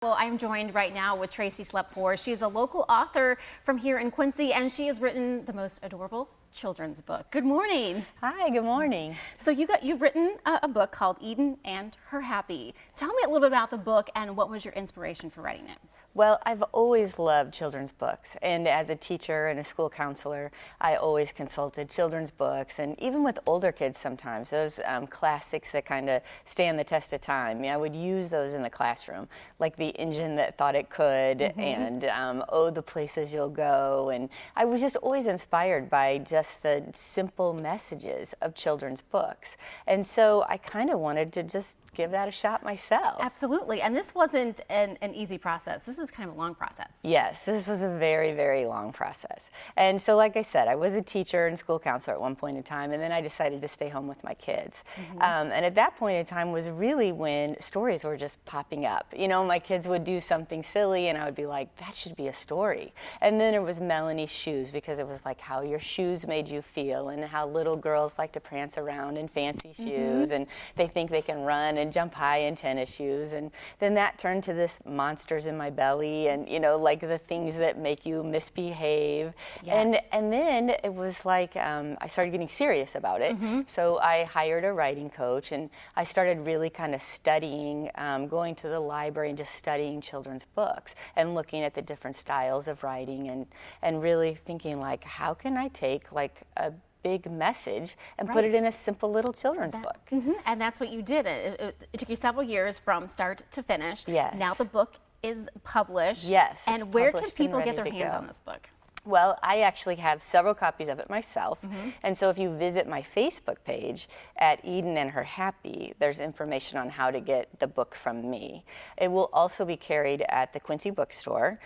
Well, I'm joined right now with Tracy Slept-Horse. She's a local author from here in Quincy, and she has written the most adorable children's book. Good morning. Hi, good morning. So you've written a book called Eden and Her Happy. Tell me a little bit about the book and what was your inspiration for writing it? Well, I've always loved children's books, and as a teacher and a school counselor, I always consulted children's books, and even with older kids sometimes, those classics that kind of stand the test of time. I would use those in the classroom, like The Engine That Thought It Could, and Oh, the Places You'll Go, and I was just always inspired by just the simple messages of children's books, and so I kind of wanted to just give that a shot myself. Absolutely, and this wasn't an easy process. This is kind of a long process. Yes, this was a very, very long process. And so, like I said, I was a teacher and school counselor at one point in time, and then I decided to stay home with my kids. And at that point in time was really when stories were just popping up. You know, my kids would do something silly, and I would be like, that should be a story. And then it was Melanie's shoes, because it was like how your shoes made you feel, and how little girls like to prance around in fancy shoes, and they think they can run and jump high in tennis shoes. And then that turned to this monsters in my belly, and you know, like the things that make you misbehave. Yes. And then it was like I started getting serious about it. So I hired a writing coach, and I started really kind of studying, going to the library and just studying children's books and looking at the different styles of writing, and really thinking like, how can I take like a big message and put it in a simple little children's book. And that's what you did. It took you several years from start to finish. Yes. Now the book is published. Yes. And where can people get their hands on this book? Well, I actually have several copies of it myself, and so if you visit my Facebook page at Eden and Her Happy, there's information on how to get the book from me. It will also be carried at the Quincy bookstore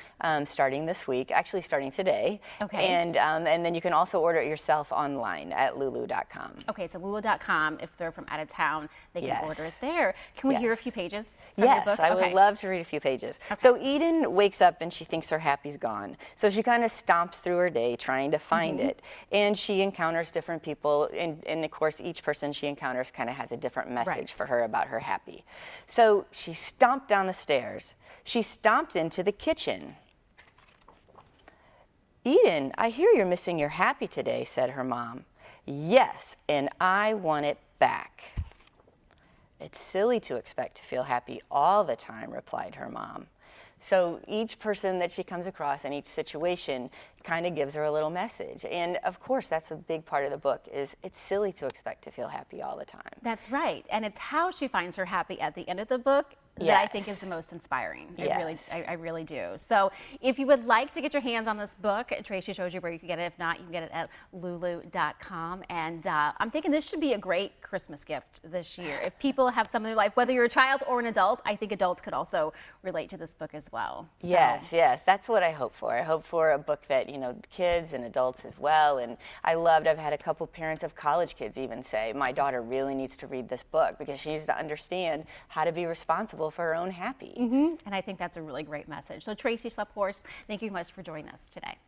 starting this week, actually starting today. Okay. And then you can also order it yourself online at lulu.com. Okay, so lulu.com, if they're from out of town, they can Yes. order it there. Can we hear a few pages from your Yes, book? I would Okay. love to read a few pages. So Eden wakes up and she thinks her happy's gone. So she kind of stomps through her day trying to find it. And she encounters different people, and of course each person she encounters kind of has a different message for her about her happy. So she stomped down the stairs. She stomped into the kitchen. Eden, I hear you're missing your happy today, said her mom. Yes, and I want it back. It's silly to expect to feel happy all the time, replied her mom. So each person that she comes across in each situation kind of gives her a little message. And of course, that's a big part of the book, is it's silly to expect to feel happy all the time. That's right. And it's how she finds her happy at the end of the book that I think is the most inspiring. I really do. So if you would like to get your hands on this book, Tracy showed you where you can get it. If not, you can get it at lulu.com. And I'm thinking this should be a great Christmas gift this year. If people have some in their life, whether you're a child or an adult, I think adults could also relate to this book as well. So. Yes, that's what I hope for. I hope for a book that, you know, kids and adults as well. And I've had a couple parents of college kids even say, my daughter really needs to read this book because she needs to understand how to be responsible for her own happy. And I think that's a really great message. So Tracy Slept-Horse, thank you much for joining us today.